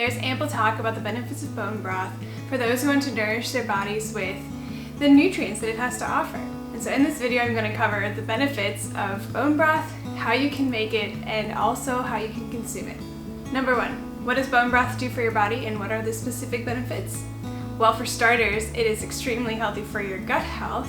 There's ample talk about the benefits of bone broth for those who want to nourish their bodies with the nutrients that it has to offer. And so in this video, I'm going to cover the benefits of bone broth, how you can make it, and also how you can consume it. Number one, what does bone broth do for your body and what are the specific benefits? Well, for starters, it is extremely healthy for your gut health.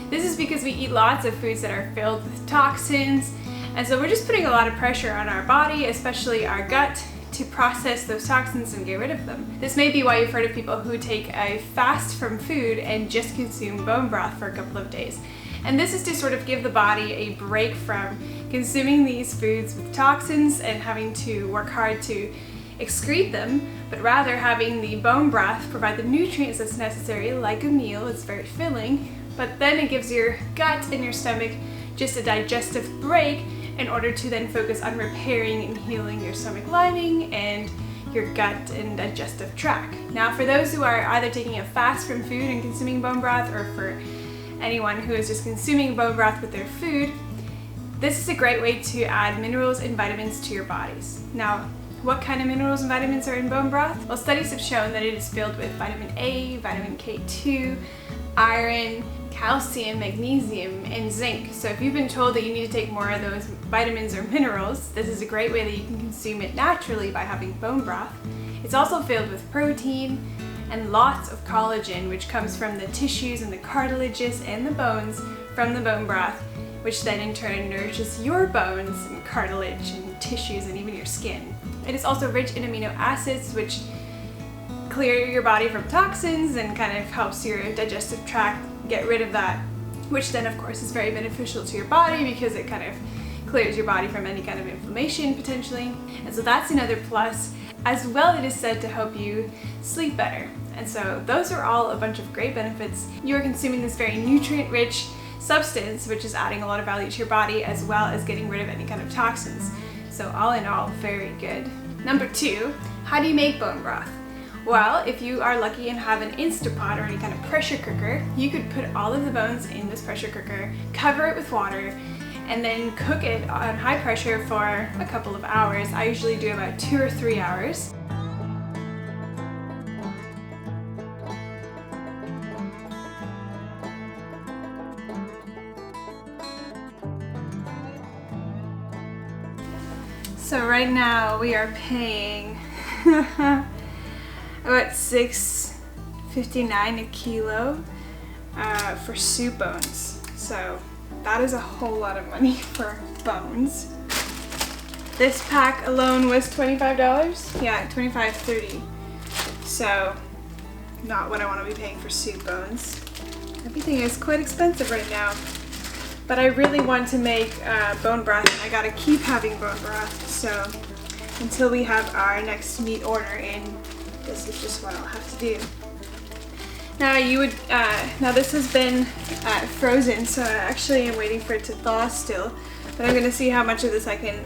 This is because we eat lots of foods that are filled with toxins, and so we're just putting a lot of pressure on our body, especially our gut, to process those toxins and get rid of them. This may be why you've heard of people who take a fast from food and just consume bone broth for a couple of days. And this is to sort of give the body a break from consuming these foods with toxins and having to work hard to excrete them, but rather having the bone broth provide the nutrients that's necessary, like a meal. It's very filling, but then it gives your gut and your stomach just a digestive break in order to then focus on repairing and healing your stomach lining and your gut and digestive tract. Now, for those who are either taking a fast from food and consuming bone broth, or for anyone who is just consuming bone broth with their food, this is a great way to add minerals and vitamins to your bodies. Now, what kind of minerals and vitamins are in bone broth? Well, studies have shown that it is filled with vitamin A, vitamin K2, iron, calcium, magnesium, and zinc. So if you've been told that you need to take more of those vitamins or minerals, this is a great way that you can consume it naturally by having bone broth. It's also filled with protein and lots of collagen, which comes from the tissues and the cartilages and the bones from the bone broth, which then in turn nourishes your bones and cartilage and tissues and even your skin. It is also rich in amino acids, which clear your body from toxins and kind of helps your digestive tract get rid of that, which then of course is very beneficial to your body because it kind of clears your body from any kind of inflammation potentially. And so that's another plus. As well, it is said to help you sleep better. And so those are all a bunch of great benefits. You're consuming this very nutrient-rich substance, which is adding a lot of value to your body, as well as getting rid of any kind of toxins. So all in all, very good. Number two, how do you make bone broth? Well, if you are lucky and have an Instapot or any kind of pressure cooker, you could put all of the bones in this pressure cooker, cover it with water, and then cook it on high pressure for a couple of hours. I usually do about 2 or 3 hours. So right now we are paying about $6.59 a kilo for soup bones. So that is a whole lot of money for bones. This pack alone was $25. Yeah, $25.30. So not what I want to be paying for soup bones. Everything is quite expensive right now. But I really want to make bone broth, and I gotta keep having bone broth. So until we have our next meat order in, this is just what I'll have to do. Now now this has been frozen, so actually I'm waiting for it to thaw still. But I'm gonna see how much of this I can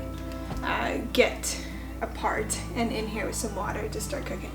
get apart and in here with some water to start cooking.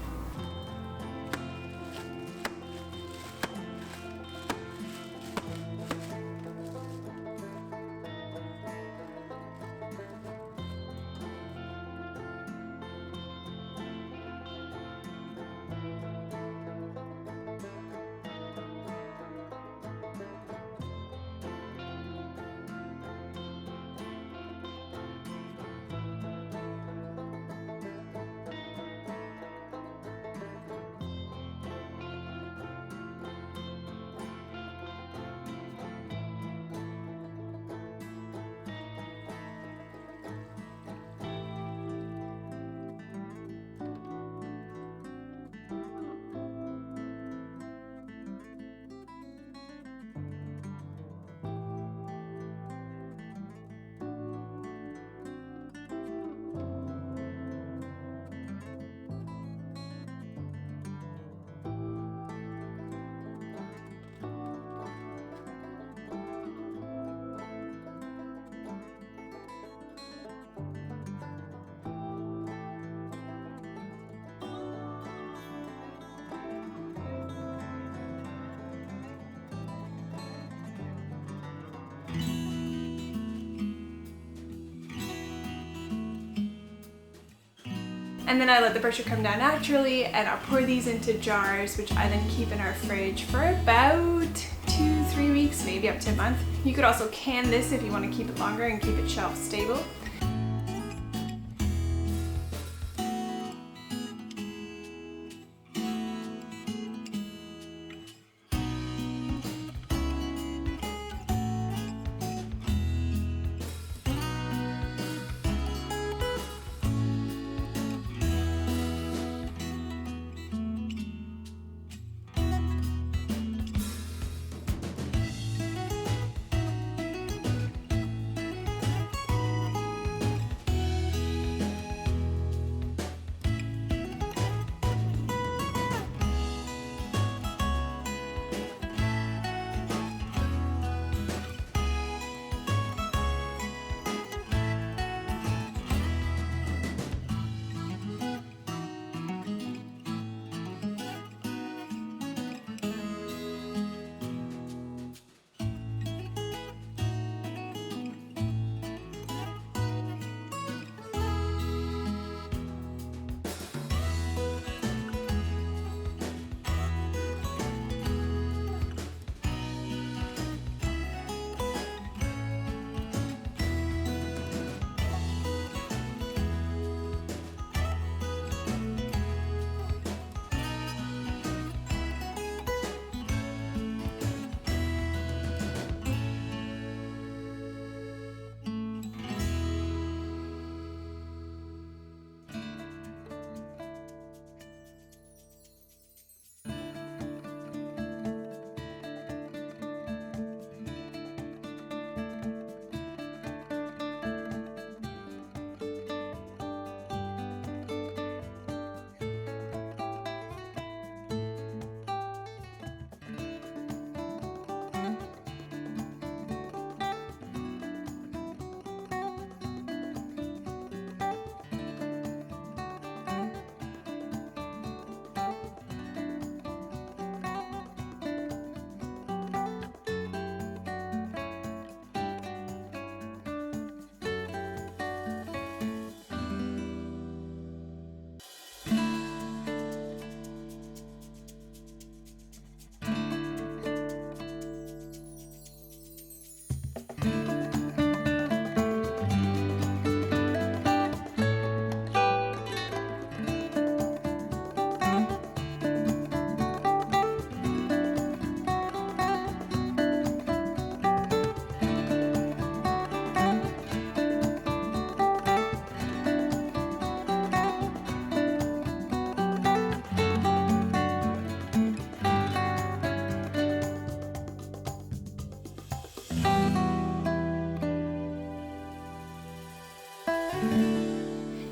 And then I let the pressure come down naturally, and I'll pour these into jars, which I then keep in our fridge for about 2-3 weeks, maybe up to a month. You could also can this if you want to keep it longer and keep it shelf stable.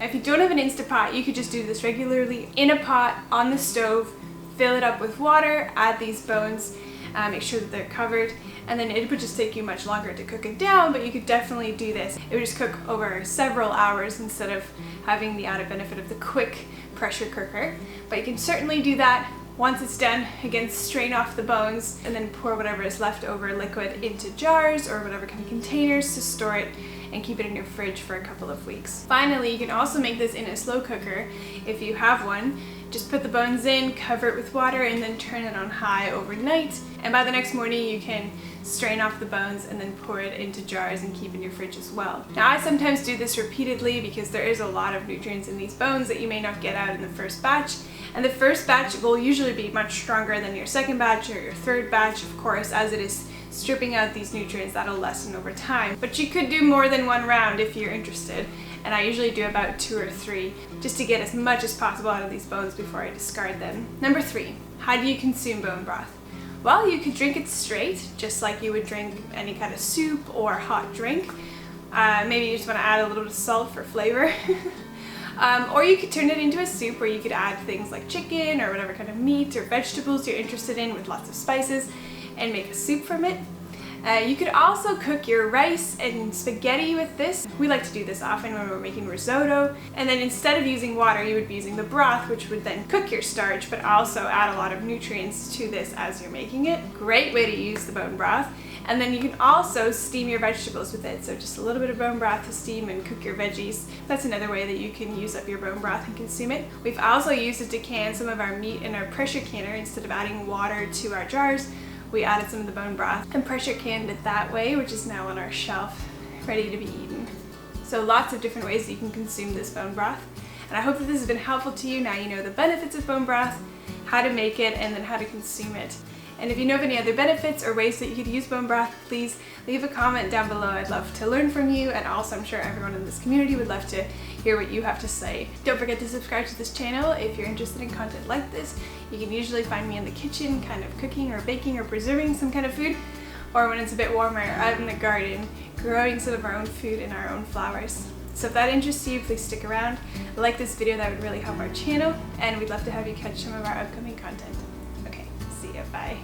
If you don't have an Instant Pot, you could just do this regularly in a pot on the stove, fill it up with water, add these bones, make sure that they're covered, and then it would just take you much longer to cook it down, but you could definitely do this. It would just cook over several hours instead of having the added benefit of the quick pressure cooker. But you can certainly do that. Once it's done, again, strain off the bones and then pour whatever is left over liquid into jars or whatever kind of containers to store it and keep it in your fridge for a couple of weeks. Finally, you can also make this in a slow cooker if you have one. Just put the bones in, cover it with water, and then turn it on high overnight. And by the next morning, you can strain off the bones and then pour it into jars and keep in your fridge as well. Now, I sometimes do this repeatedly because there is a lot of nutrients in these bones that you may not get out in the first batch. And the first batch will usually be much stronger than your second batch or your third batch, of course, as it is stripping out these nutrients. That'll lessen over time. But you could do more than one round if you're interested. And I usually do about 2 or 3 just to get as much as possible out of these bones before I discard them. Number 3, how do you consume bone broth? Well, you could drink it straight, just like you would drink any kind of soup or hot drink. Maybe you just want to add a little bit of salt for flavor. Or you could turn it into a soup where you could add things like chicken or whatever kind of meat or vegetables you're interested in with lots of spices and make a soup from it. You could also cook your rice and spaghetti with this. We like to do this often when we're making risotto. And then instead of using water, you would be using the broth, which would then cook your starch, but also add a lot of nutrients to this as you're making it. Great way to use the bone broth. And then you can also steam your vegetables with it. So just a little bit of bone broth to steam and cook your veggies. That's another way that you can use up your bone broth and consume it. We've also used it to can some of our meat in our pressure canner. Instead of adding water to our jars, we added some of the bone broth and pressure canned it that way, which is now on our shelf, ready to be eaten. So lots of different ways that you can consume this bone broth. And I hope that this has been helpful to you. Now you know the benefits of bone broth, how to make it, and then how to consume it. And if you know of any other benefits or ways that you could use bone broth, please leave a comment down below. I'd love to learn from you, and also I'm sure everyone in this community would love to hear what you have to say. Don't forget to subscribe to this channel if you're interested in content like this. You can usually find me in the kitchen, kind of cooking or baking or preserving some kind of food, or when it's a bit warmer, out in the garden, growing some of our own food and our own flowers. So if that interests you, please stick around. Like this video, that would really help our channel, and we'd love to have you catch some of our upcoming content. Okay, see ya, bye.